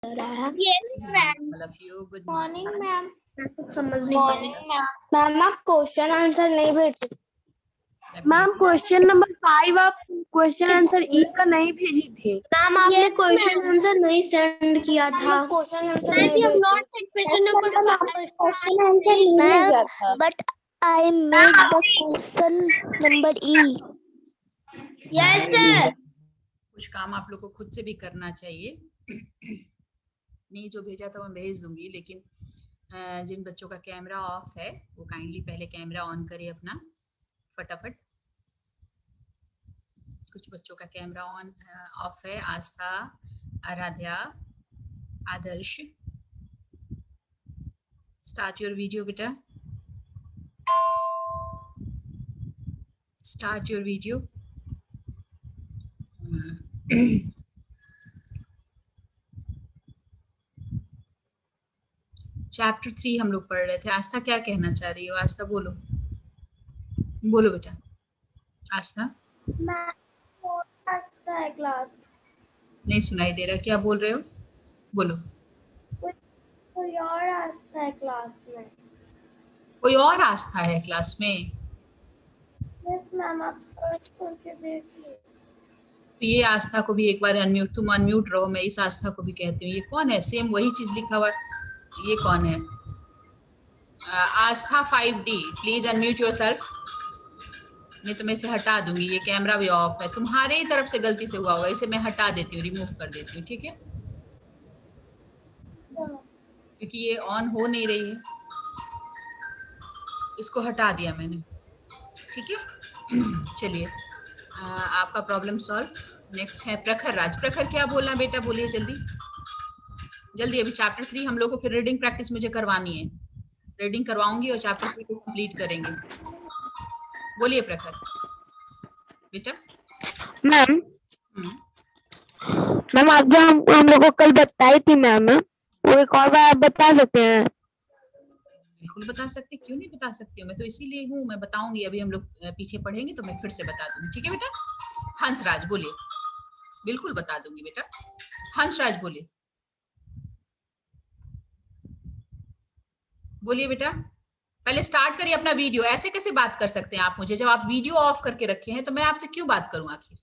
रहा है। Yes, ma'am. All of you, good morning morning. Ma'am. कुछ समझ नहीं पा रही। मैम आप क्वेश्चन आंसर नहीं भेजी। मैम क्वेश्चन नंबर 5 आप क्वेश्चन आंसर ई का नहीं भेजी थी। मैम आपने Yes, क्वेश्चन ma'am. आंसर नहीं सेंड किया था। क्वेश्चन आंसर Ma'am, नहीं you have भेजी। not sent question number 5. Question answer नहीं भेजा था। But I made the question number E. Yes, sir. कुछ काम आप लोग को खुद से भी करना चाहिए। नहीं जो भेजा था वो भेज दूंगी, लेकिन जिन बच्चों का कैमरा ऑफ है वो काइंडली पहले कैमरा ऑन करिए अपना फटाफट। कुछ बच्चों का कैमरा ऑन ऑफ है। आस्था, आराध्या, आदर्श, स्टार्ट योर वीडियो बेटा, स्टार्ट योर वीडियो। चैप्टर 3 हम लोग पढ़ रहे थे। आस्था क्या कहना चाह रही हो? आस्था बोलो, बोलो बेटा। आस्था क्लास नहीं सुनाई दे रहा, क्या बोल रहे हो? बोलो। कोई और आता है क्लास में। कोई और आस्था है क्लास में? यस मैम, आप सर्च करके देखिए। तो ये आस्था को भी एक बार अनम्यूट, तुम अनम्यूट रहो, मैं इस आस्था को भी कहती हूँ। ये कौन है? सेम वही चीज लिखा हुआ है। ये कौन है? आस्था 5D, प्लीज अनम्यूट योरसेल्फ। नहीं तो मैं इसे हटा दूंगी। ये कैमरा भी ऑफ है, तुम्हारे ही तरफ से गलती से हुआ होगा। इसे मैं हटा देती हूँ, रिमूव कर देती हूँ, ठीक है? क्योंकि ये ऑन हो नहीं रही है, इसको हटा दिया मैंने, ठीक है? चलिए, आपका प्रॉब्लम सॉल्व। नेक्स्ट है प्रखर राज। प्रखर क्या बोलना बेटा? बोलिए जल्दी जल्दी। अभी चैप्टर 3 हम लोग को फिर रीडिंग प्रैक्टिस मुझे करवानी है। रीडिंग करवाऊंगी और चैप्टर 3 को कंप्लीट करेंगे। बोलिए प्रखर बेटा। मैम आप जो हम लोग को कल बताई थी मैम, वो एक और बार आप बता सकते हैं? बिल्कुल बता सकते, क्यों नहीं बता सकती हूँ। मैं तो इसीलिए हूँ, मैं बताऊंगी। अभी हम लोग पीछे पढ़ेंगे तो मैं फिर से बता दूंगी, ठीक है बेटा? हंसराज बोलिए। बिल्कुल बता दूंगी बेटा। हंसराज बोलिए, बोलिए बेटा। पहले स्टार्ट करिए अपना वीडियो। ऐसे कैसे बात कर सकते हैं आप मुझे? जब आप वीडियो ऑफ करके रखे हैं तो मैं आपसे क्यों बात करूं आखिर?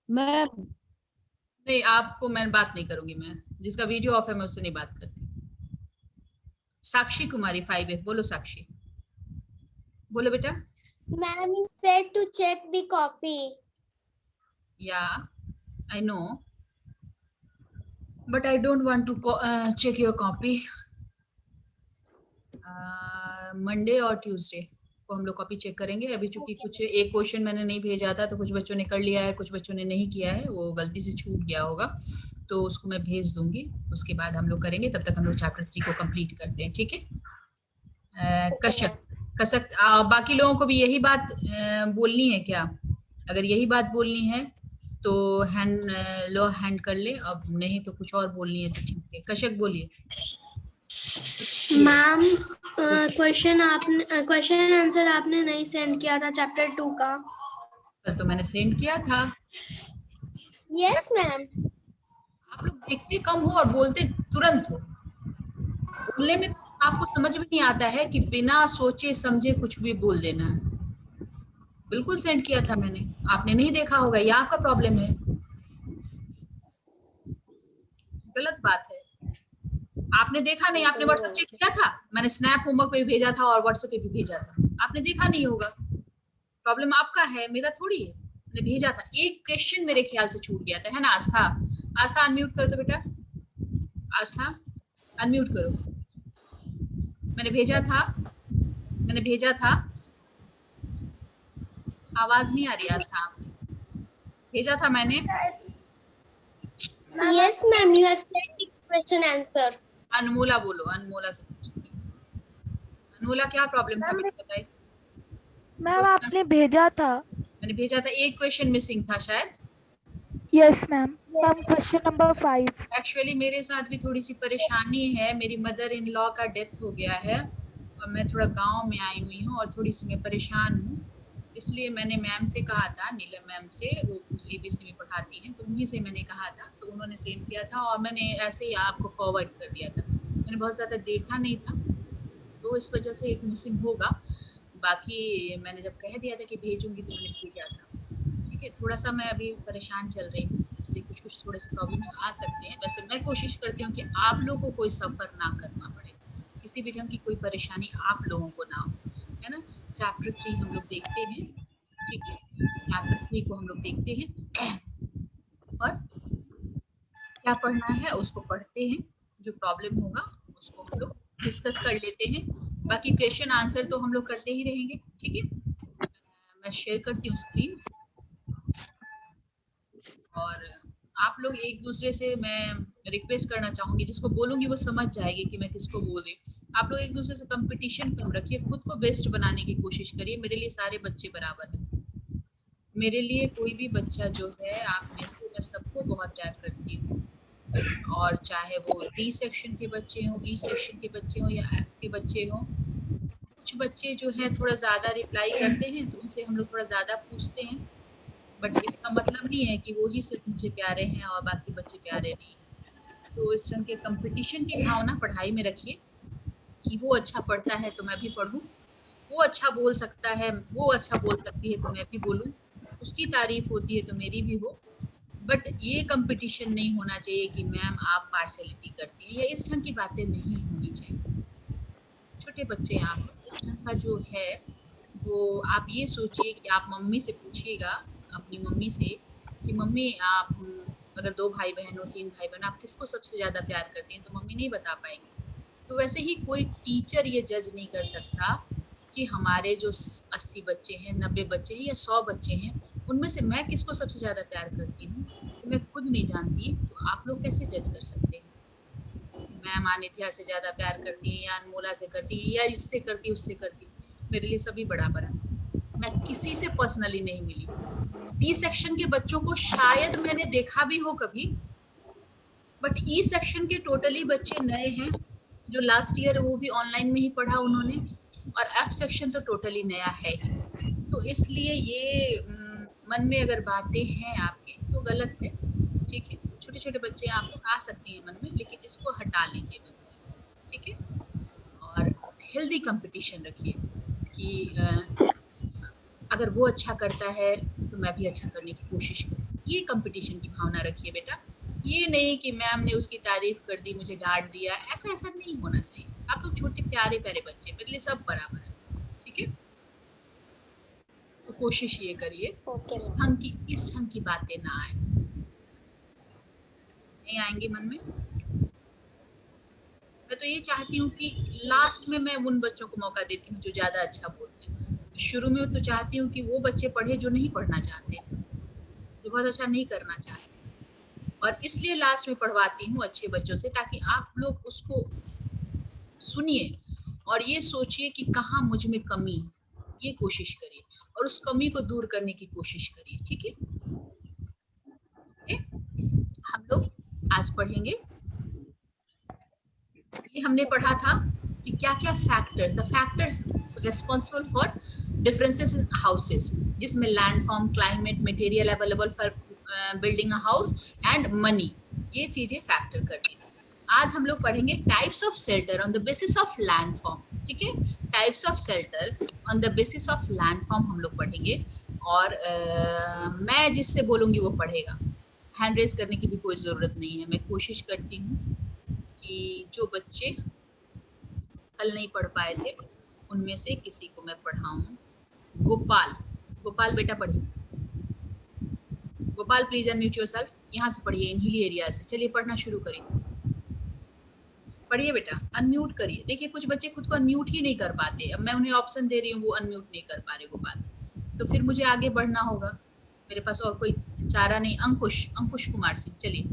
मैम नहीं, आपको मैं बात नहीं करूंगी। मैं जिसका वीडियो ऑफ है मैं उससे नहीं बात करती। साक्षी कुमारी 5F, बोलो साक्षी, बोलो बेटा। Ma'am you said to check the copy. Yeah, I know, but I don't want to check your copy. Monday और ट्यूसडे को हम लोग कॉपी चेक करेंगे। अभी चूंकि कुछ एक क्वेश्चन मैंने नहीं भेजा था तो कुछ बच्चों ने कर लिया है, कुछ बच्चों ने नहीं किया है, वो गलती से छूट गया होगा, तो उसको मैं भेज दूंगी। उसके बाद हम लोग करेंगे। तब तक हम लोग चैप्टर 3 को कंप्लीट करते हैं, ठीक है? कसक बाकी लोगों को भी यही बात बोलनी है क्या? अगर यही बात बोलनी है तो हैंड लो, हैंड कर ले। अब नहीं तो कुछ और बोलनी है तो ठीक है। कशक बोलिए। मैम क्वेश्चन आंसर आपने नहीं सेंड किया था चैप्टर 2 का। कल तो मैंने सेंड किया था। Yes ma'am. आप लोग देखते कम हो और बोलते तुरंत हो। बोलने में आपको समझ में नहीं आता है कि बिना सोचे समझे कुछ भी बोल देना है। बिल्कुल सेंड किया था मैंने, आपने नहीं देखा होगा, ये आपका प्रॉब्लम है। गलत बात है। आपने देखा नहीं, आपने व्हाट्सएप चेक किया था? मैंने स्नैप होमवर्क पे भी भेजा था और व्हाट्सएप पे भी भेजा था, आपने देखा नहीं होगा। प्रॉब्लम आपका है, मेरा थोड़ी है। मैंने भेजा था, एक क्वेश्चन मेरे ख्याल से छूट गया था, है ना आस्था? आस्था अनम्यूट करो तो बेटा। आस्था अनम्यूट करो। मैंने भेजा था। आवाज नहीं आ रही आस्था? आपने भेजा था मैंने। Yes ma'am, you have sent the question answer. अनमोला बोलो, अनमोला से पूछती हूँ। अनमोला क्या प्रॉब्लम था बेटा बताइए। मैम आपने भेजा था। मैंने भेजा था, एक क्वेश्चन मिसिंग था शायद। Yes ma'am. Ma'am question number 5। Actually मेरे साथ भी थोड़ी सी परेशानी है। मेरी मदर इन लॉ का डेथ हो गया है और मैं थोड़ा गांव में आई हुई हूँ और थोड़ी सी मैं परेशान हूँ। इसलिए मैंने मैम से कहा था, नीलम मैम से, वो ABC में पढ़ाती हैं, तो उन्हीं से मैंने कहा था, तो उन्होंने सेंड किया था और मैंने ऐसे ही आपको फॉरवर्ड कर दिया था। मैंने बहुत ज़्यादा देखा नहीं था, तो इस वजह से एक मिसिंग होगा। बाकी मैंने जब कह दिया था कि भेजूंगी तो मैंने भेजा था। ठीक है, थोड़ा सा मैं अभी परेशान चल रही हूँ, इसलिए कुछ कुछ थोड़े से प्रॉब्लम्स आ सकते हैं। वैसे मैं कोशिश करती हूँ कि आप लोगों को कोई सफ़र ना करना पड़े, किसी भी ढंग की कोई परेशानी आप लोगों को ना हो, है ना। चैप्टर 3 हम लोग देखते हैं, ठीक है, चैप्टर 3 को हम लोग देखते हैं और क्या पढ़ना है उसको पढ़ते हैं, जो प्रॉब्लम होगा उसको हम लोग डिस्कस कर लेते हैं। बाकी क्वेश्चन आंसर तो हम लोग करते ही रहेंगे, ठीक है। मैं शेयर करती हूँ स्क्रीन, और आप लोग एक दूसरे से मैं रिक्वेस्ट करना चाहूंगी, जिसको बोलूंगी वो समझ जाएगी कि मैं किसको बोल रही हूँ। आप लोग एक दूसरे से कंपटीशन कम रखिए, खुद को बेस्ट बनाने की कोशिश करिए। मेरे लिए सारे बच्चे बराबर हैं, मेरे लिए कोई भी बच्चा जो है, आप में से मैं सबको बहुत प्यार करती हूँ, और चाहे वो D सेक्शन के बच्चे हों, E सेक्शन के बच्चे हों या F के बच्चे हों। कुछ बच्चे जो है थोड़ा ज़्यादा रिप्लाई करते हैं तो उनसे हम लोग थोड़ा ज़्यादा पूछते हैं, बट इसका मतलब नहीं है कि वो ही सिर्फ मुझे प्यारे हैं और बाकी बच्चे प्यारे नहीं हैं। तो इस तरह के कंपटीशन की भावना पढ़ाई में रखिए कि वो अच्छा पढ़ता है तो मैं भी पढ़ूँ, वो अच्छा बोल सकता है, वो अच्छा बोल सकती है तो मैं भी बोलूँ, उसकी तारीफ होती है तो मेरी भी हो। बट ये कंपटीशन नहीं होना चाहिए कि मैम आप पार्शलिटी करती हैं, या इस ढंग की बातें नहीं होनी चाहिए। छोटे बच्चे हैं आप, इस ढंग का जो है वो आप ये सोचिए कि आप मम्मी से पूछिएगा, अपनी मम्मी से, कि मम्मी आप अगर 2 भाई बहन हो, 3 भाई बहन, आप किसको सबसे ज़्यादा प्यार करती हैं, तो मम्मी नहीं बता पाएंगी। तो वैसे ही कोई टीचर ये जज नहीं कर सकता कि हमारे जो 80 बच्चे हैं, 90 बच्चे हैं या 100 बच्चे हैं, उनमें से मैं किसको सबसे ज़्यादा प्यार करती हूँ, तो मैं खुद नहीं जानती, तो आप लोग कैसे जज कर सकते हैं। मैम आनित्या से ज़्यादा प्यार करती है या अनमोला से करती है या इससे करती है उससे करती है, मेरे लिए सभी बराबर है। मैं किसी से पर्सनली नहीं मिली। D सेक्शन के बच्चों को शायद मैंने देखा भी हो कभी, बट E सेक्शन के टोटली बच्चे नए हैं, जो लास्ट ईयर वो भी ऑनलाइन में ही पढ़ा उन्होंने, और F सेक्शन तो टोटली नया है ही। तो इसलिए ये मन में अगर बातें हैं आपके तो गलत है, ठीक है। छोटे छोटे बच्चे आप लोग आ सकती हैं मन में, लेकिन इसको हटा लीजिए मन से, ठीक है। और हेल्दी कंपटीशन रखिए कि अगर वो अच्छा करता है तो मैं भी अच्छा करने की कोशिश करूँ, ये कंपटीशन की भावना रखिए बेटा। ये नहीं कि मैम ने उसकी तारीफ कर दी, मुझे डांट दिया, ऐसा ऐसा नहीं होना चाहिए। आप लोग छोटे प्यारे प्यारे बच्चे, मेरे लिए सब बराबर है, ठीक है। तो कोशिश ये करिए इस ढंग की बातें ना आए, नहीं आएंगे मन में। मैं तो ये चाहती हूँ कि लास्ट में मैं उन बच्चों को मौका देती हूँ जो ज़्यादा अच्छा बोलते हैं। शुरू में तो चाहती हूँ कि वो बच्चे पढ़े जो नहीं पढ़ना चाहते, जो बहुत अच्छा नहीं करना चाहते, और इसलिए लास्ट में पढ़वाती हूँ अच्छे बच्चों से, ताकि आप लोग उसको सुनिए और ये सोचिए कि कहाँ मुझ में कमी है, ये कोशिश करिए और उस कमी को दूर करने की कोशिश करिए, ठीक है। हम लोग आज पढ़ेंगे, ये हमने पढ़ा था कि क्या क्या factors, the factors responsible for differences in houses, जिसमें landform, climate, material available for building a house and money, ये चीजें फैक्टर करती हैं। आज हम लोग पढ़ेंगे types of shelter on the basis of landform, ठीक है। Types of shelter on the basis of landform हम लोग पढ़ेंगे, और मैं जिससे बोलूँगी वो पढ़ेगा। हैंड रेज करने की भी कोई ज़रूरत नहीं है। मैं कोशिश करती हूँ कि जो बच्चे कल नहीं पढ़ पाए थे उनमें से किसी को मैं पढ़ाऊँ। गोपाल बेटा पढ़िए। गोपाल प्लीज अनम्यूट योरसेल्फ, यहाँ से पढ़िए, इन हिली एरिया से। चलिए पढ़ना शुरू करिए, पढ़िए बेटा, अनम्यूट करिए। देखिए कुछ बच्चे खुद को अनम्यूट ही नहीं कर पाते, अब मैं उन्हें ऑप्शन दे रही हूँ, वो अनम्यूट नहीं कर पा रहे गोपाल, तो फिर मुझे आगे बढ़ना होगा, मेरे पास और कोई चारा नहीं। अंकुश कुमार सिंह, चलिए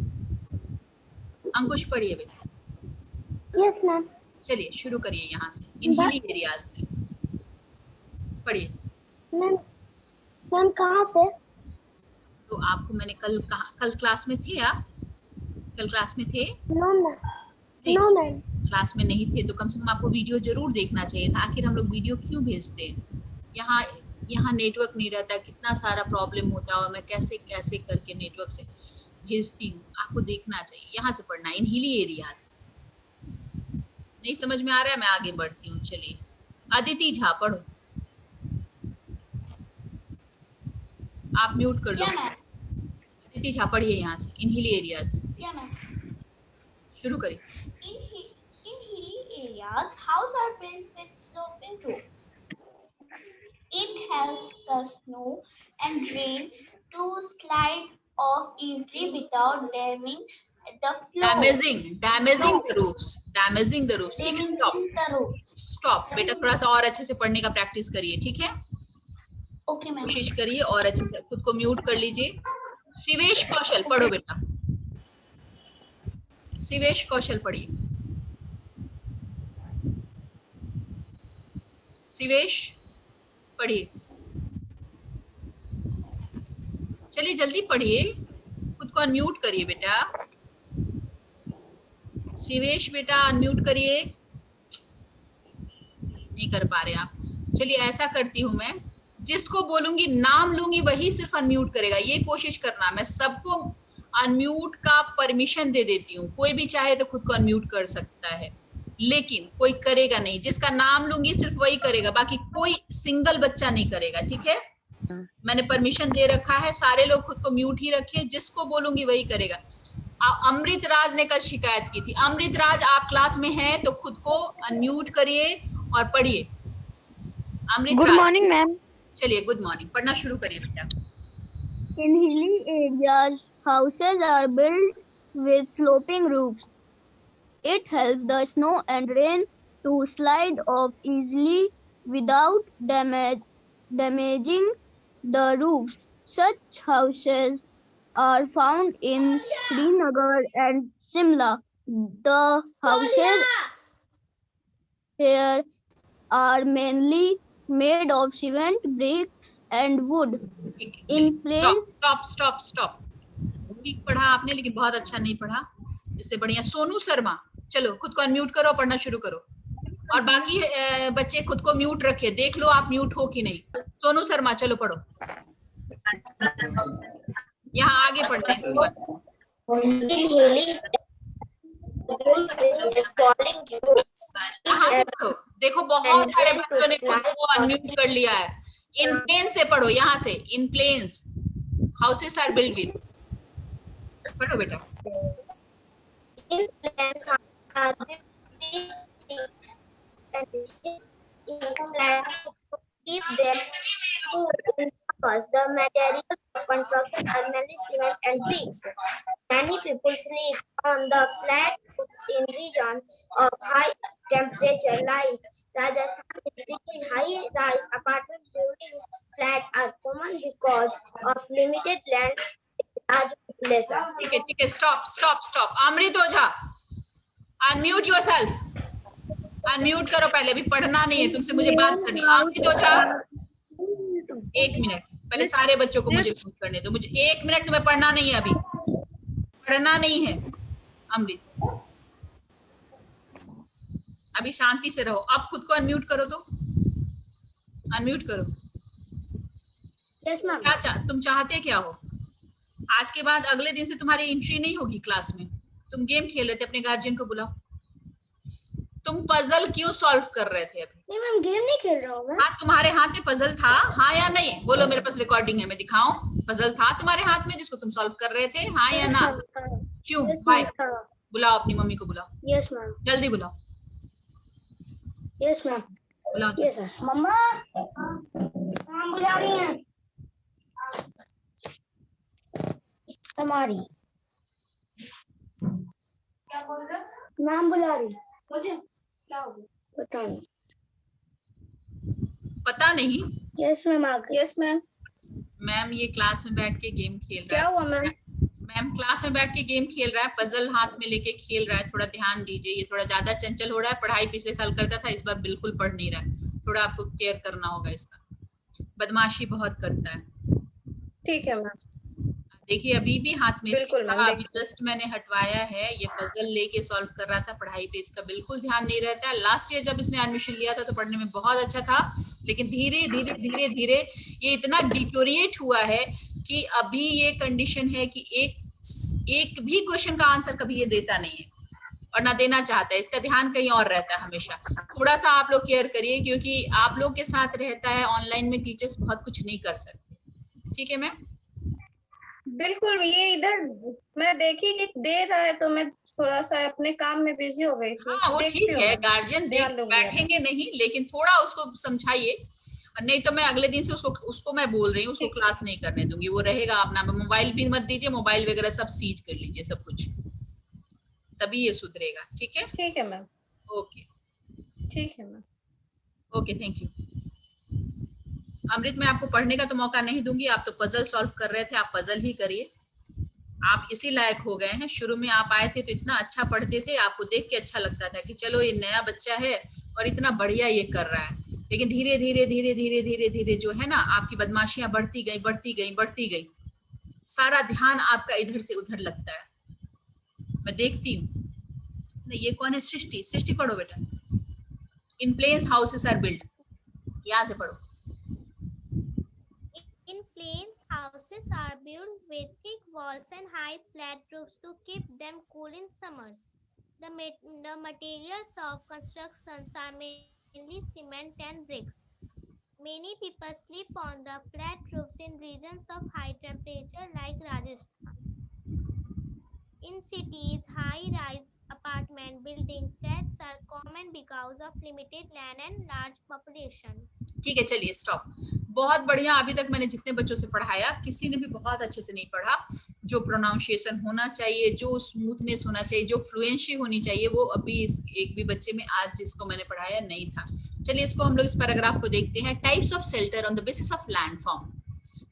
अंकुश पढ़िए बेटा। Yes ma'am. चलिए शुरू करिए यहाँ से, इन हिली एरियाज से पढ़िए। मैम कहाँ से? तो आपको मैंने कल क्लास में थे आप? कल क्लास में थे? No ma'am. क्लास में नहीं थे तो कम से कम आपको वीडियो जरूर देखना चाहिए था। आखिर हम लोग वीडियो क्यों भेजते हैं? यहाँ यहाँ नेटवर्क नहीं रहता, कितना सारा प्रॉब्लम होता है और मैं कैसे कैसे करके नेटवर्क से भेजती हूँ। आपको देखना चाहिए, यहाँ से पढ़ना, इन हिली एरियाज। नहीं समझ में आ रहा है, मैं आगे बढ़ती हूँ। चलिए अदिति झा पढ़ो, आप म्यूट कर लो। अदिति झा पढ़िए यहाँ से, इन हिली एरियाज। शुरू करिए। In hilly areas, houses are built with sloping roofs. It helps the snow and rain to slide off easily without damaging the floor. Damaging the roofs. Damaging the roofs. Stop बेटा, थोड़ा सा और अच्छे से पढ़ने का प्रैक्टिस करिए, ठीक है? Okay, ma'am. कोशिश करिए और अच्छे से, खुद को म्यूट कर लीजिए। शिवेश कौशल पढ़ो बेटा, शिवेश कौशल पढ़िए। शिवेश पढ़िए, चलिए जल्दी पढ़िए, खुद को अनम्यूट करिए बेटा। शिवेश बेटा अनम्यूट करिए, नहीं कर पा रहे आप। चलिए ऐसा करती हूँ, मैं जिसको बोलूंगी नाम लूंगी वही सिर्फ अनम्यूट करेगा, ये कोशिश करना। मैं सबको अनम्यूट का परमिशन दे देती हूँ, कोई भी चाहे तो खुद को अनम्यूट कर सकता है, लेकिन कोई करेगा नहीं। जिसका नाम लूंगी सिर्फ वही करेगा, बाकी कोई सिंगल बच्चा नहीं करेगा, ठीक है? मैंने परमिशन दे रखा है, सारे लोग खुद को म्यूट ही रखिए, जिसको बोलूंगी वही करेगा। अमृत राज ने कल शिकायत की थी। अमृत राज आप क्लास में हैं तो खुद को अनम्यूट करिए और पढ़िए। अमृत गुड मॉर्निंग मैम। चलिए गुड मॉर्निंग, पढ़ना शुरू करिए बेटा। In hilly areas, houses are built with sloping roofs. It helps the snow and rain to slide off easily without damaging the roofs. Such houses are found in Srinagar and Shimla. The houses here are mainly made of cement, bricks, and wood. In plain stop. ठीक पढ़ा आपने, लेकिन बहुत अच्छा नहीं पढ़ा, इससे बढ़िया। सोनू शर्मा, चलो खुद को अनम्यूट करो, पढ़ना शुरू करो। और बाकी बच्चे खुद को म्यूट रखे, देख लो आप म्यूट हो कि नहीं। सोनू शर्मा चलो पढ़ो, यहाँ आगे पढ़ना है इसके बाद। देखो बहुत सारे बच्चों ने खुद को अनम्यूट कर लिया है। इन प्लेन से पढ़ो, यहाँ से in plains houses are built with, पढ़ो बेटा। Keep them cool because the materials of construction are mainly cement and bricks. Many people sleep on the flat in regions of high temperature like Rajasthan. Cities, high-rise apartment buildings flat are common because of limited land large population. ठीक है, stop. अमृत ओझा, unmute yourself, unmute करो पहले, अभी पढ़ना नहीं है तुमसे, मुझे बात करनी है। अमृत ओझा 1 मिनट, पहले सारे बच्चों को मुझे म्यूट करने दो, मुझे 1 मिनट, तुम्हें पढ़ना नहीं है, अभी पढ़ना नहीं है। अमृत अभी शांति से रहो। अब खुद को अनम्यूट करो, तो अनम्यूट करो। Yes ma'am. क्या तुम चाहते क्या हो? आज के बाद अगले दिन से तुम्हारी एंट्री नहीं होगी क्लास में। तुम गेम खेल रहे थे, अपने गार्जियन को बुलाओ। तुम पजल क्यों सॉल्व कर रहे थे अभी? नहीं मैम, गेम नहीं खेल रहा हूँ मैं। हाँ, तुम्हारे हाथ में पजल था, हाँ या नहीं? बोलो, मेरे पास रिकॉर्डिंग है, मैं दिखाऊं। पजल था तुम्हारे हाथ में जिसको तुम सॉल्व कर रहे थे, हाँ या ना? क्यों? बाय, बुलाओ अपनी मम्मी को, बुलाओ। Yes ma'am. जल्दी बुलाओ। Yes ma'am. बुलाओ। Yes ma'am. मम्मा मैम बुला रही हैं हमारी। क्या बोल रहे? मैम बुला रही मुझे। क्या हो गया? पता नहीं। पता नहीं? यस मैम आ गई। Yes ma'am. मैम ये क्लास में बैठ के गेम खेल रहा है। क्या हुआ मैम? मैम क्लास में बैठ के गेम खेल रहा है, पजल हाथ में लेके खेल रहा है। थोड़ा ध्यान दीजिए, ये थोड़ा ज्यादा चंचल हो रहा है। पढ़ाई पिछले साल करता था, इस बार बिल्कुल पढ़ नहीं रहा है। थोड़ा आपको केयर करना होगा इसका, बदमाशी बहुत करता है। ठीक है मैम। देखिए अभी भी हाथ में बिल्कुल मैम, अभी जस्ट मैंने हटवाया है। ये पजल लेके सॉल्व कर रहा था, पढ़ाई पे इसका बिल्कुल ध्यान नहीं रहता है। लास्ट ईयर जब इसने एडमिशन लिया था तो पढ़ने में बहुत अच्छा था, लेकिन धीरे धीरे धीरे धीरे ये इतना डिटोरिएट हुआ है कि अभी ये कंडीशन है कि एक भी क्वेश्चन का आंसर कभी ये देता नहीं है और ना देना चाहता है। इसका ध्यान कहीं और रहता है हमेशा। थोड़ा सा आप लोग केयर करिए, क्योंकि आप लोग के साथ रहता है, ऑनलाइन में टीचर्स बहुत कुछ नहीं कर सकते। ठीक है मैम? बिल्कुल, ये इधर मैं देखी कि दे रहा है तो मैं थोड़ा सा अपने काम में बिजी हो गई थी। हाँ वो ठीक है, गार्जियन बैठेंगे नहीं, लेकिन थोड़ा उसको समझाइए, नहीं तो मैं अगले दिन से उसको मैं बोल रही हूँ, उसको क्लास नहीं करने दूंगी। वो रहेगा अपना, मोबाइल भी मत दीजिए, मोबाइल वगैरह सब सीज कर लीजिए, सब कुछ, तभी ये सुधरेगा। ठीक है? ठीक है मैम। ओके ठीक है ma'am. Okay, thank you. Amrit, मैं आपको पढ़ने का तो मौका नहीं दूंगी, आप तो पजल सॉल्व कर रहे थे, आप पजल ही करिए। आप इसी लायक हो गए हैं। शुरू में आप आए थे तो इतना अच्छा पढ़ते थे, आपको देख के अच्छा लगता था कि चलो ये नया बच्चा है और इतना बढ़िया ये कर रहा है। लेकिन धीरे धीरे धीरे धीरे धीरे धीरे जो है ना, आपकी बदमाशियां बढ़ती गई बढ़ती गई बढ़ती गई। सारा ध्यान आपका इधर से उधर लगता है, मैं देखती हूँ। नहीं, ये कौन है? सृष्टि। सृष्टि पढ़ो बेटा। इन प्लेन्स हाउसेस आर बिल्ट, यहाँ से पढ़ो। In plains, houses are built with thick walls and high flat roofs to keep them cool in summers. The materials of constructions are mainly cement and bricks. Many people sleep on the flat roofs in regions of high temperature like Rajasthan. In cities, high-rise apartment building flats are common because of limited land and large population. ठीक है, चलिए stop. बहुत बढ़िया। अभी तक मैंने जितने बच्चों से पढ़ाया, किसी ने भी बहुत अच्छे से नहीं पढ़ा। जो प्रोनाउंसिएशन होना चाहिए, जो स्मूथनेस होना चाहिए, जो फ्लुएंसी होनी चाहिए, वो अभी एक भी बच्चे में आज जिसको मैंने पढ़ाया नहीं था। चलिए इसको हम लोग इस पैराग्राफ को देखते हैं। Types of shelter on the basis of landform.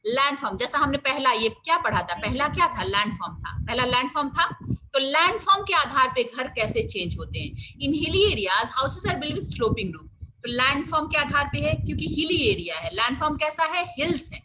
Landform, जैसा हमने पहला ये क्या पढ़ा था, पहला क्या था? लैंडफॉर्म था। पहला लैंडफॉर्म था। तो लैंडफॉर्म के आधार पे घर कैसे चेंज होते हैं। In hilly areas houses are built with sloping roof. तो लैंडफॉर्म के आधार पे है, क्योंकि हिली एरिया है। लैंडफॉर्म कैसा है? हिल्स है।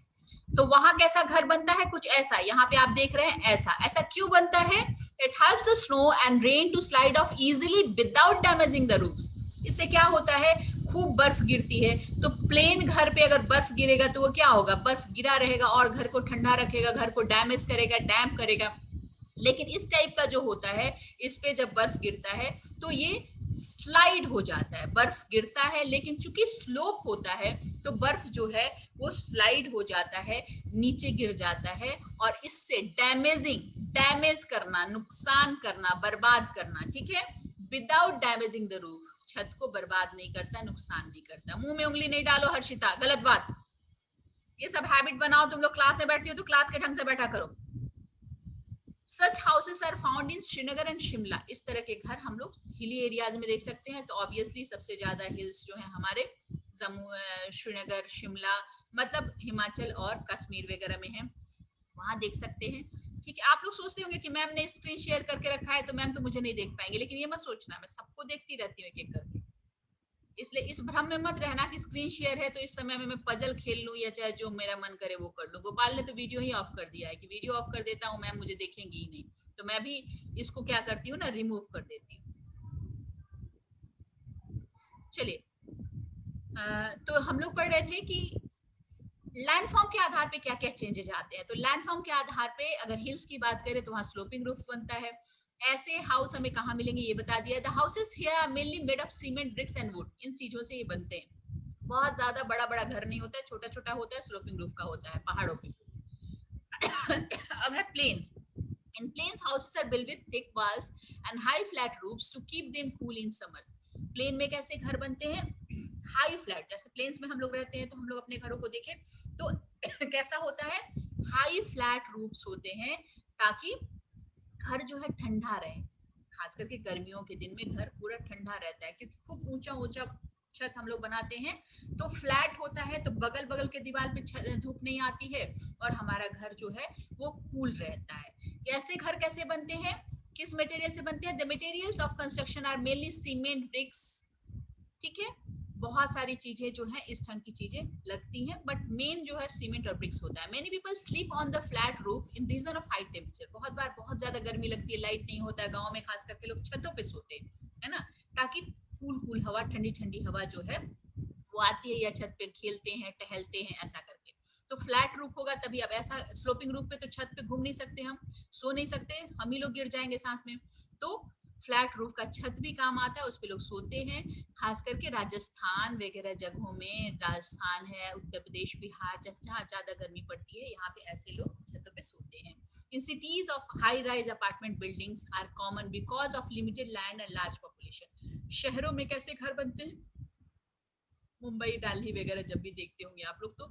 तो वहां कैसा घर बनता है? कुछ ऐसा। यहाँ पे आप देख रहे हैं ऐसा। ऐसा क्यों बनता है? It helps the snow and rain to slide off easily without damaging the roofs. इससे क्या होता है? खूब बर्फ गिरती है, तो प्लेन घर पे अगर बर्फ गिरेगा तो वो क्या होगा? बर्फ गिरा रहेगा और घर को ठंडा रखेगा, घर को डैमेज करेगा, डैम्प करेगा। लेकिन इस टाइप का जो होता है, इस पे जब बर्फ गिरता है तो ये स्लाइड हो जाता है। बर्फ गिरता है, लेकिन चूंकि स्लोप होता है तो बर्फ जो है वो स्लाइड हो जाता है, नीचे गिर जाता है, और इससे डैमेज करना, नुकसान करना, बर्बाद करना। ठीक है? विदाउट डैमेजिंग द रूफ, छत को बर्बाद नहीं करता, नुकसान नहीं करता। मुंह में उंगली नहीं डालो हर्षिता, गलत बात। ये सब हैबिट बनाओ। तुम लोग क्लास में बैठती हो तो क्लास के ढंग से बैठा करो। Such houses are found in Srinagar and Shimla. इस तरह के घर हम लोग हिली एरियाज में देख सकते हैं। तो ऑब्वियसली सबसे ज्यादा हिल्स जो है हमारे जम्मू, श्रीनगर, शिमला, मतलब हिमाचल और कश्मीर वगैरह में है, वहां देख सकते हैं। ठीक है? आप लोग सोचते होंगे कि मैम ने स्क्रीन शेयर करके रखा है तो मैम तो मुझे नहीं देख पाएंगे, लेकिन ये मत सोचना, मैं सबको देखती रहती हूँ एक एक करके। इसलिए इस भ्रम में मत रहना कि स्क्रीन शेयर है तो इस समय में मैं पजल खेल लूं या चाहे जो मेरा मन करे वो कर लूं। गोपाल ने तो वीडियो ही ऑफ कर दिया है कि वीडियो ऑफ कर देता हूं मैम, मुझे देखेंगी ही नहीं। तो मैं भी इसको क्या करती हूँ ना, रिमूव कर देती हूँ। चलिए, तो हम लोग पढ़ रहे थे कि लैंडफॉर्म के आधार पे क्या क्या चेंजेस आते हैं। तो लैंडफॉर्म के आधार पे अगर हिल्स की बात करें तो वहां स्लोपिंग रूफ बनता है। ऐसे हाउस हमें कहाँ मिलेंगे ये बता दिया। The houses here are mainly made of cement, bricks and wood. इन चीजों से ये बनते हैं। बहुत ज्यादा बड़ा बड़ा घर नहीं होता है, छोटा छोटा होता है, स्लोपिंग रूफ का होता है पहाड़ों पे। अब है planes. In plains, houses are built with thick walls and high flat roofs to keep them cool in summers. Plain में कैसे घर बनते हैं? High flat. जैसे प्लेन्स में हम लोग रहते हैं तो हम लोग अपने घरों को देखें तो कैसा होता है? हाई फ्लैट रूफ्स होते हैं, ताकि घर जो है ठंडा रहे। खास करके गर्मियों के दिन में घर पूरा ठंडा रहता है, क्योंकि खूब ऊंचा ऊंचा छत हम लोग बनाते हैं तो फ्लैट होता है, तो बगल बगल के दीवार पे धूप नहीं आती है और हमारा घर जो है वो कूल रहता है। ऐसे घर कैसे बनते हैं? किस मटेरियल से बनते हैं? The materials of construction are mainly cement, bricks. ठीक है? बहुत सारी चीजें जो है इस ढंग की चीजें लगती हैं, बट मेन जो है सीमेंट और ब्रिक्स होता है। Many people sleep on the flat roof in reason of high temperature. बहुत बार बहुत ज्यादा गर्मी लगती है, लाइट नहीं होता है गाँव में, खास करके लोग छतों पे सोते हैं, है ना, ताकि कूल हवा, ठंडी ठंडी हवा जो है वो आती है या छत पे खेलते हैं, टहलते हैं, ऐसा करके। तो फ्लैट रूफ होगा तभी। अब ऐसा स्लोपिंग रूफ पे तो छत पे घूम नहीं सकते, हम सो नहीं सकते, हम ही लोग गिर जाएंगे साथ में। तो फ्लैट रूफ का छत भी काम आता है, उस पे लोग सोते हैं। खास करके राजस्थान वगैरह जगहों में, राजस्थान है, उत्तर प्रदेश, बिहार, जहाँ ज्यादा गर्मी पड़ती है, यहाँ पे ऐसे लोग छतों पे सोते हैं। In cities of high rise apartment buildings are common because of limited land and large population. शहरों में कैसे घर बनते हैं, मुंबई, दिल्ली वगैरह जब भी देखते होंगे आप लोग, तो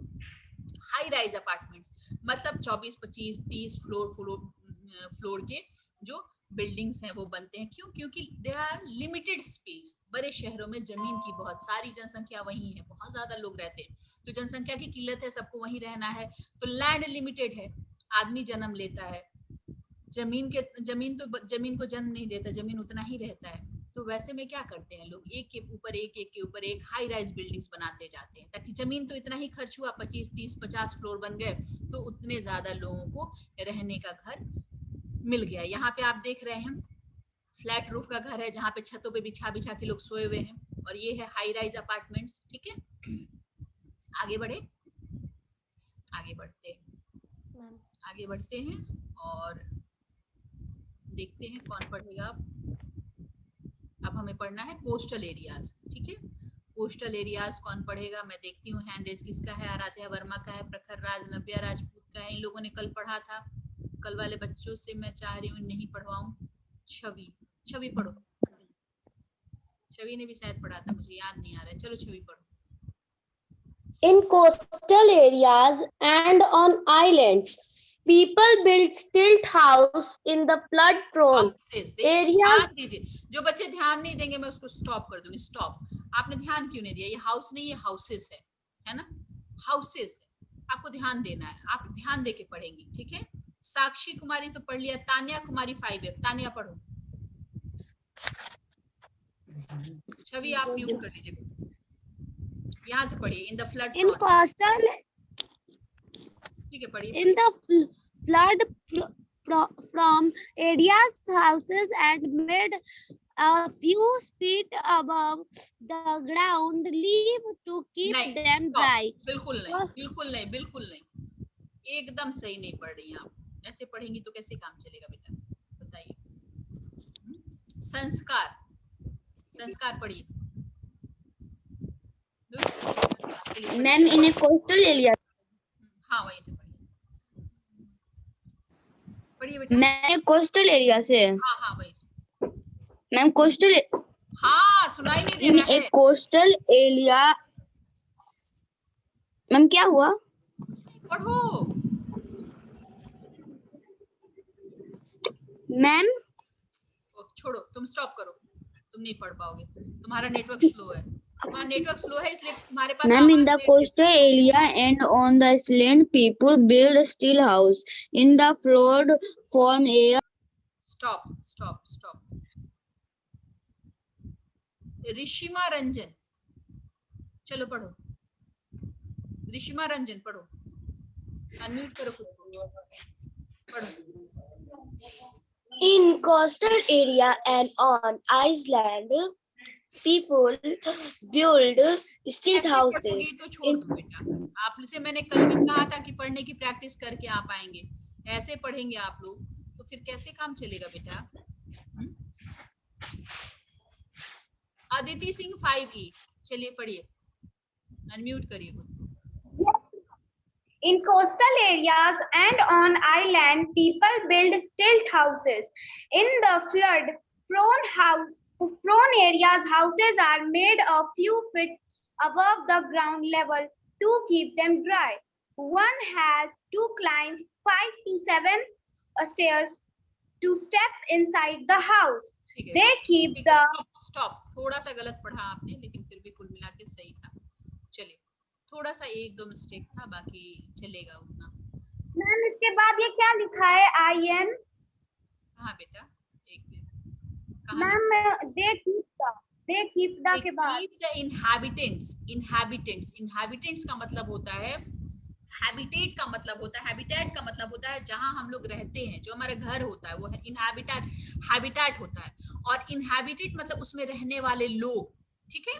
हाई राइज अपार्टमेंट्स मतलब 24, 25, 30 फ्लोर के जो बिल्डिंग्स हैं वो बनते हैं। क्यों? क्योंकि दे आर लिमिटेड स्पेस। बड़े शहरों में जमीन की बहुत सारी जनसंख्या वहीं है, बहुत ज्यादा लोग रहते हैं, तो जनसंख्या की किल्लत है, सबको वहीं रहना है, तो लैंड लिमिटेड है। आदमी जन्म लेता है, जमीन को जन्म नहीं देता, जमीन उतना ही रहता है। तो वैसे में क्या करते हैं लोग, एक के ऊपर एक हाई राइज बिल्डिंग्स बनाते जाते हैं, ताकि जमीन तो इतना ही खर्च हुआ, 25, 30, 50 फ्लोर बन गए, तो उतने ज्यादा लोगों को रहने का घर मिल गया। यहाँ पे आप देख रहे हैं फ्लैट रूफ का घर है, जहाँ पे छतों पे बिछा बिछा के लोग सोए हुए हैं, और ये है हाई राइज अपार्टमेंट्स। ठीक है, आगे बढ़ते हैं और देखते हैं कौन पढ़ेगा। अब हमें पढ़ना है कोस्टल एरियाज। ठीक है, कोस्टल एरियाज कौन पढ़ेगा? मैं देखती हूँ हैंड रेज किसका है। आराध्या वर्मा का है, प्रखर राज, नव्या राजपूत का है। इन लोगों ने कल पढ़ा था। कल वाले बच्चों से मैं चाह रही हूँ नहीं पढ़वाऊं। छवि पढ़ो। छवि ने भी शायद पढ़ा था, मुझे याद नहीं आ रहा है। चलो छवि पढ़ो। In coastal areas and on islands, people build stilt house in the flood prone area. ध्यान दीजिए, जो बच्चे ध्यान नहीं देंगे मैं उसको स्टॉप कर दूंगी। स्टॉप। आपने ध्यान क्यों नहीं दिया? ये हाउस नहीं, ये हाउसेस है ना, हाउसेस है। आपको ध्यान देना है, आप ध्यान देके पढ़ेंगी। ठीक है, साक्षी कुमारी तो पढ़ लिया, तान्या कुमारी 5F। तान्या पढ़ो। छवि आप म्यूट कर लीजिए, यहाँ से पढ़िए। इन द फ्लड In coastal, ठीक है, पढ़िए। in the flood from areas, houses and made a few feet above the ground, leave to keep नहीं, them stop. dry. बिल्कुल नहीं, एकदम सही नहीं पढ़ रही हैं आप। ऐसे पढ़ेंगी तो कैसे काम चलेगा बेटा, बताइए। संस्कार पढ़िए। मैम इन कोस्टल एरिया, हाँ वहीं से पढ़िए बेटा। मैं कोस्टल एरिया से, हाँ वहीं से। मैम कोस्टल, हाँ सुनाई नहीं दे रहा है। कोस्टल एरिया, मैम क्या हुआ? पढ़ो मैम छोड़ो, तुम स्टॉप करो, तुम नहीं पढ़ पाओगे, तुम्हारा नेटवर्क स्लो है। तुम्हारा नेटवर्क स्लो है इसलिए तुम्हारे पास। Ma'am in the coastal area and on the island people build still house in the flood form area. Stop. Rishima Ranjan, चलो पढ़ो। ऋषिमा रंजन पढ़ो, अनम्यूट करो खुद को, पढ़ो। In coastal area and on island, people build stilt houses. तो छोड़ दो बेटा, आपसे मैंने कल भी कहा था कि पढ़ने की प्रैक्टिस करके आप आएंगे। ऐसे पढ़ेंगे आप लोग तो फिर कैसे काम चलेगा बेटा? अदिति सिंह 5E, चलिए पढ़िए, अनम्यूट करिए खुद को। In coastal areas and on island, people build stilt houses. In the flood-prone areas, houses are made a few feet above the ground level to keep them dry. One has to climb 5 to 7 stairs to step inside the house. They keep the stop. थोड़ा सा गलत पढ़ा आपने, लेकिन फिर भी कुल मिला के सही था। चलिए, थोड़ा सा 1-2 मिस्टेक था, बाकी चलेगा उतना। मैम इसके बाद ये क्या लिखा है? IN? हाँ बेटा, एक minute. Ma'am they keep the के बाद inhabitants का मतलब होता है, हैबिटेट का मतलब होता है जहां हम लोग रहते हैं, जो हमारा घर होता है वो है हैबिटेट होता है। और इनहैबिटेट मतलब उसमें रहने वाले लोग। ठीक है,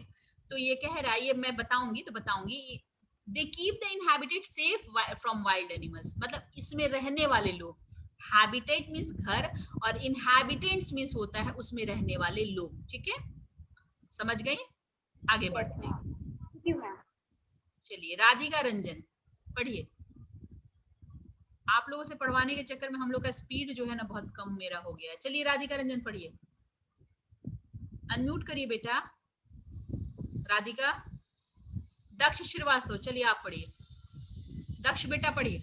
तो ये कह रहा है, ये मैं बताऊंगी तो बताऊंगी, they keep the inhabited safe from wild animals, मतलब इसमें रहने वाले लोग, हैबिटेट मीन्स घर और इनहैबिटेंट्स मीन्स होता है उसमें रहने वाले लोग, ठीक है, समझ गए? आगे बढ़ते हैं। चलिए राधिका रंजन पढ़िए। आप लोगों से पढ़वाने के चक्कर में हम लोग का स्पीड जो है ना बहुत कम मेरा हो गया है। चलिए राधिका रंजन पढ़िए, अनम्यूट करिए बेटा। राधिका। दक्ष श्रीवास्तव, चलिए आप पढ़िए। दक्ष बेटा पढ़िए।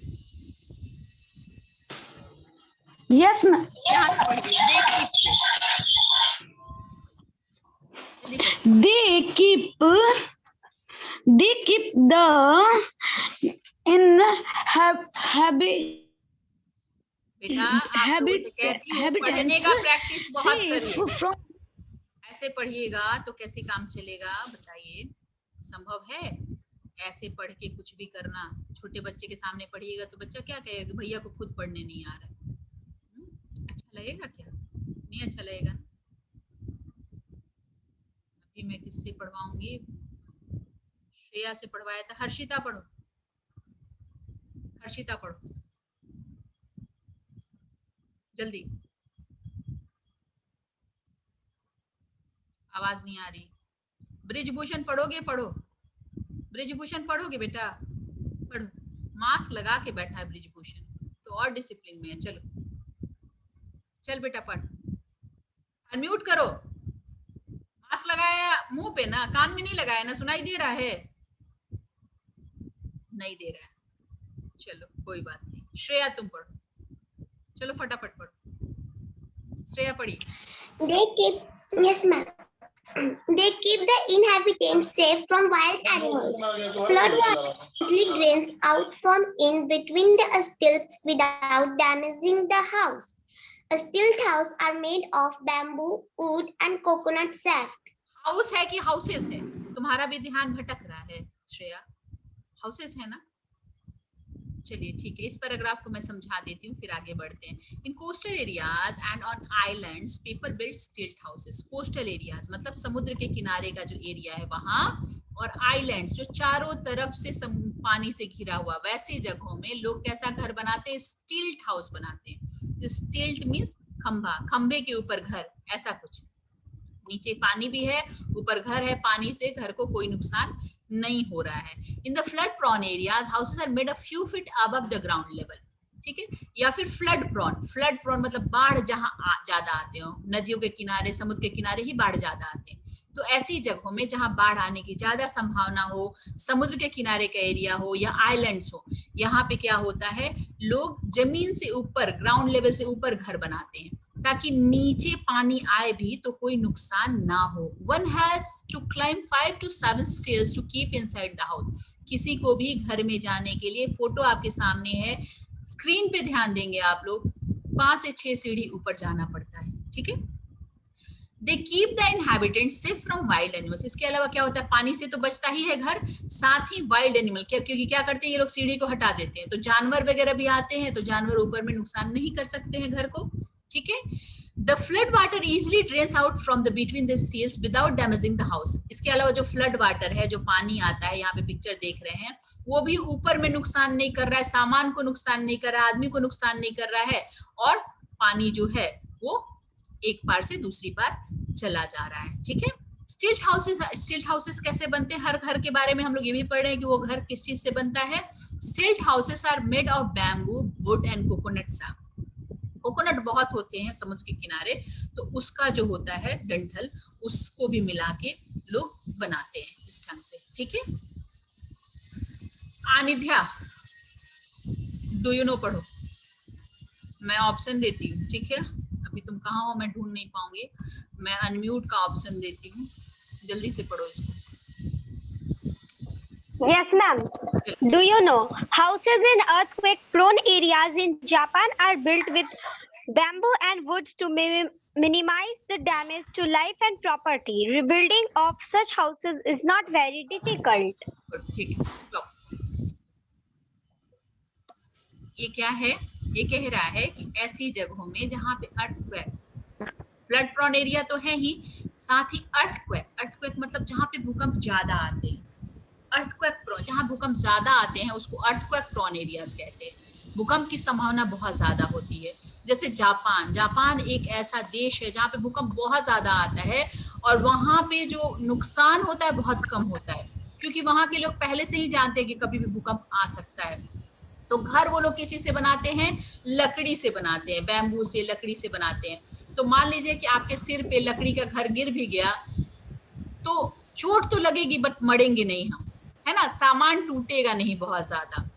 Yes ma'am. यहाँ से पढ़िए। They keep the बेटा आप लोगों से कहती हूँ पढ़ने का प्रैक्टिस बहुत करिए। ऐसे पढ़िएगा तो कैसे काम चलेगा बताइए? संभव है ऐसे पढ़ के कुछ भी करना? छोटे बच्चे के सामने पढ़िएगा तो बच्चा क्या कहेगा, भैया को खुद पढ़ने नहीं आ रहा है। अच्छा लगेगा क्या? नहीं अच्छा लगेगा। अभी मैं किससे पढ़वाऊंगी? श्रेया से पढ़वाया था। हर्षिता पढ़ो, हर्षिता पढ़ो जल्दी। आवाज नहीं आ रही। ब्रिजभूषण पढ़ोगे? पढ़ो। ब्रिजभूषण पढ़ोगे बेटा? पढ़ो। मास्क लगा के बैठा है ब्रिजभूषण, तो और डिसिप्लिन में है। चलो चल बेटा पढ़। अनम्यूट करो। मास्क लगाया मुंह पे ना, कान में नहीं लगाया ना, सुनाई दे रहा है? नहीं दे रहा है। चलो कोई बात नहीं। श्रेया तुम पढ़ो, चलो फटाफट पढ़ो। श्रेया पढ़ी। Yes, ma'am. They keep the inhabitants safe from wild animals. Flood water easily drains out from in between the stilts without damaging the house. A stilt house are made of bamboo, wood, and coconut shaft. House है कि houses है? तुम्हारा भी ध्यान भटक रहा है Shreya. Houses है ना? चलिए ठीक है, इस पैराग्राफ को मैं समझा देती हूँ, फिर आगे बढ़ते हैं। इन coastal areas and on islands people build स्टिल्ट हाउसेस। कोस्टल एरियाज मतलब समुद्र के किनारे का जो एरिया है वहां, और आइलैंड्स जो चारों तरफ से पानी से घिरा हुआ, वैसे जगहों में लोग कैसा घर बनाते हैं? स्टिल्ट हाउस बनाते हैं। स्टिल्ट मीन्स खंभा, खंभे के ऊपर घर, ऐसा कुछ। नीचे पानी भी है, ऊपर घर है, पानी से घर को कोई नुकसान नहीं हो रहा है। In the flood prone areas houses are made a few feet above the ground level, ठीक है? या फिर फ्लड प्रॉन, फ्लड प्रॉन मतलब बाढ़ जहां ज्यादा आते हो, नदियों के किनारे, समुद्र के किनारे ही बाढ़ ज्यादा आते हैं। तो ऐसी जगहों में जहां बाढ़ आने की ज्यादा संभावना हो, समुद्र के किनारे का एरिया हो या आइलैंड्स हो, यहाँ पे क्या होता है? लोग जमीन से ऊपर, ग्राउंड लेवल से ऊपर घर बनाते हैं ताकि नीचे पानी आए भी तो कोई नुकसान ना हो। One has to climb 5 to 7 stairs to keep inside the house. किसी को भी घर में जाने के लिए, फोटो आपके सामने है, स्क्रीन पे ध्यान देंगे आप लोग, 5 से 6 सीढ़ी ऊपर जाना पड़ता है, ठीक है? They keep the inhabitants safe from wild animals. इसके अलावा क्या होता है? पानी से तो बचता ही है घर, साथ ही वाइल्ड एनिमल, क्योंकि क्या करते हैं ये लोग? सीढ़ी को हटा देते हैं, तो जानवर वगैरह भी आते हैं, तो जानवर ऊपर में नुकसान नहीं कर सकते हैं घर को, ठीक है? The flood water easily drains out from the between the stilts without damaging the house. इसके अलावा जो फ्लड वाटर है, जो पानी आता है, यहाँ पे पिक्चर देख रहे हैं, वो भी ऊपर में नुकसान नहीं कर रहा है, सामान को नुकसान नहीं कर रहा है, आदमी को नुकसान नहीं कर रहा है, और पानी जो है वो एक पार से दूसरी पार चला जा रहा है, ठीक है? स्टिल्ट हाउसेस कैसे बनते हैं? हर घर के बारे में हम लोग ये भी पढ़ रहे हैं कि वो घर किस चीज से बनता है। Stilt houses are made of bamboo, wood and coconut sap. Coconut बहुत होते हैं समुद्र के किनारे, तो उसका जो होता है डंठल, उसको भी मिला के लोग बनाते हैं इस ढंग से, ठीक है? आनिध्या, डू यू नो पढ़ो। मैं ऑप्शन देती हूँ, ठीक है? अभी तुम कहाँ हो मैं ढूंढ नहीं पाऊंगी, मैं अनम्यूट का ऑप्शन देती हूँ, जल्दी से पढ़ो इसको। Yes, ma'am. Do you know houses in earthquake-prone areas in Japan are built with bamboo and wood to minimize the damage to life and property? Rebuilding of such houses is not very difficult. ठीक है, लो। ये क्या है? ये कह रहा है कि ऐसी जगहों में जहाँ पे अर्थक्वेक, फ्लड प्रॉन एरिया तो है ही, साथ ही अर्थक्वेक मतलब जहाँ पे भूकंप ज्यादा आते हैं, अर्थक्वेक प्रोन, जहाँ भूकंप ज्यादा आते हैं उसको अर्थक्वेक प्रोन एरियाज कहते हैं। भूकंप की संभावना बहुत ज्यादा होती है। जैसे जापान एक ऐसा देश है जहाँ पे भूकंप बहुत ज्यादा आता है और वहां पे जो नुकसान होता है बहुत कम होता है, क्योंकि वहां के लोग पहले से ही जानते हैं कि कभी भी भूकंप आ सकता है। तो घर वो लोग किस चीज से बनाते हैं? लकड़ी से बनाते हैं, बैम्बू से, लकड़ी से बनाते हैं। तो मान लीजिए कि आपके सिर पे लकड़ी का घर गिर भी गया तो चोट तो लगेगी बट मरेंगे नहीं हम, है ना, सामान टूटेगा नहीं बहुत ज्यादा,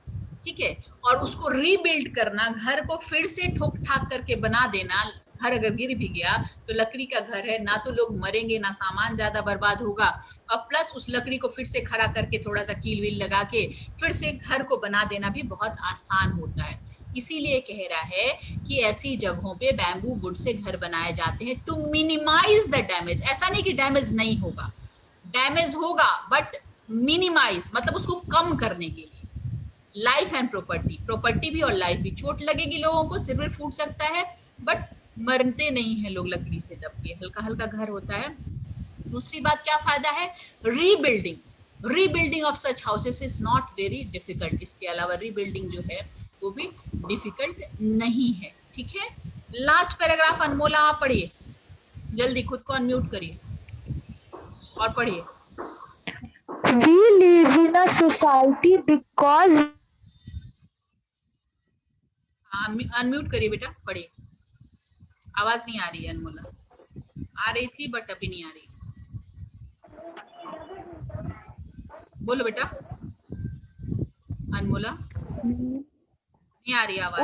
ठीक है। और उसको रीबिल्ड करना, घर को फिर से ठोक ठाक करके बना देना, घर अगर गिर भी गया तो लकड़ी का घर है, ना तो लोग मरेंगे ना सामान ज्यादा बर्बाद होगा, और प्लस उस लकड़ी को फिर से खड़ा करके थोड़ा सा कील वील लगा के फिर से घर को बना देना भी बहुत आसान होता है। इसीलिए कह रहा है कि ऐसी जगहों पे बैम्बू वुड से घर बनाए जाते हैं टू मिनिमाइज द डैमेज। ऐसा नहीं कि डैमेज नहीं होगा, डैमेज होगा बट मिनिमाइज मतलब उसको कम करने के लिए। लाइफ एंड प्रॉपर्टी भी और लाइफ भी, चोट लगेगी लोगों को, सिर फूट सकता है बट मरते नहीं है लोग लकड़ी से दब के, हल्का हल्का घर होता है। दूसरी बात क्या फायदा है? Rebuilding of such houses is not very difficult. इसके अलावा रीबिल्डिंग जो है वो भी डिफिकल्ट नहीं है, ठीक है। लास्ट पैराग्राफ अनमोला आप पढ़िए, जल्दी खुद को अनम्यूट करिए और पढ़िए। We live in a society because unmute करिए बेटा, पढ़िए। आवाज नहीं आ रही है अनमोला, आ रही थी बट अभी नहीं आ रही। बोलो बेटा अनमोला, नहीं आ रही आवाज।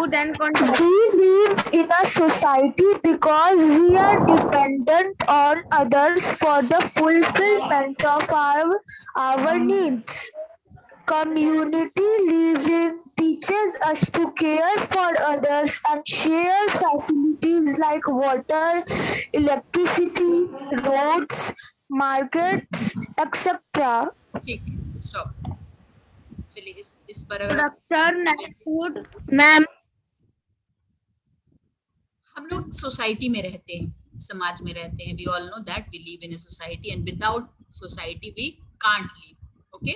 we live in a society because we are dependent on others for the fulfillment of our needs. Community living teaches us to care for others and share facilities like water, electricity, roads, markets, etc. ठीक है, stop. चलिए इस paragraph ma'am हम लोग society में रहते हैं, समाज में रहते हैं। We all know that we live in a society and without society we can't live. Okay,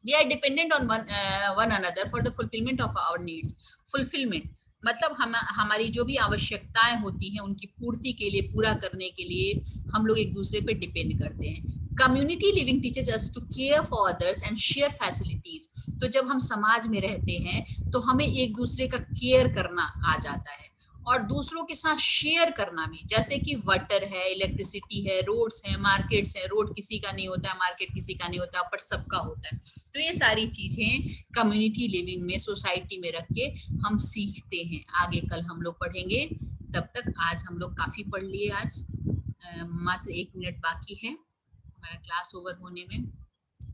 we are dependent on one another for the fulfilment of our needs. Fulfilment मतलब हमारी जो भी आवश्यकताएं होती हैं उनकी पूर्ति के लिए, पूरा करने के लिए हम लोग एक दूसरे पे डिपेंड करते हैं। Community living teaches us to care for others and share facilities. तो जब हम समाज में रहते हैं तो हमें एक दूसरे का केयर करना आ जाता है और दूसरों के साथ शेयर करना भी, जैसे कि वाटर है, इलेक्ट्रिसिटी है, रोड्स हैं, मार्केट्स हैं। रोड किसी का नहीं होता है, मार्केट किसी का नहीं होता है, पर सबका होता है। तो ये सारी चीजें कम्युनिटी लिविंग में, सोसाइटी में रख के हम सीखते हैं। आगे कल हम लोग पढ़ेंगे। तब तक आज हम लोग काफी पढ़ लिए। आज मात्र 1 मिनट बाकी है हमारा क्लास ओवर होने में।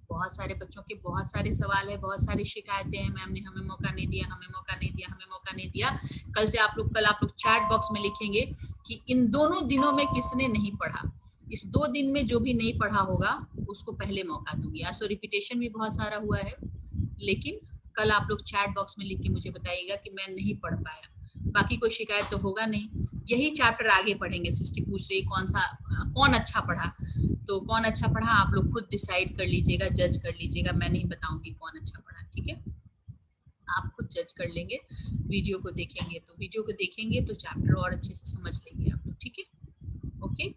बहुत सारे बच्चों के बहुत सारे सवाल है, बहुत सारी शिकायतें हैं, मैम ने हमें मौका नहीं दिया, हमें मौका नहीं दिया, हमें मौका नहीं दिया। कल आप लोग चैट बॉक्स में लिखेंगे कि इन दोनों दिनों में किसने नहीं पढ़ा। इस 2 दिन में जो भी नहीं पढ़ा होगा उसको पहले मौका दूंगी। आज तो रिपीटेशन भी बहुत सारा हुआ है, लेकिन कल आप लोग चैट बॉक्स में लिख के मुझे बताइएगा कि मैं नहीं पढ़ पाया। बाकी कोई शिकायत तो होगा नहीं। यही चैप्टर आगे पढ़ेंगे। सृष्टि पूछ रही कौन अच्छा पढ़ा, तो कौन अच्छा पढ़ा आप लोग खुद डिसाइड कर लीजिएगा, जज कर लीजिएगा। मैं नहीं बताऊंगी कौन अच्छा पढ़ा, ठीक है, आप खुद जज कर लेंगे। वीडियो को देखेंगे तो चैप्टर और अच्छे से समझ लेंगे आप लोग, ठीक है। ओके।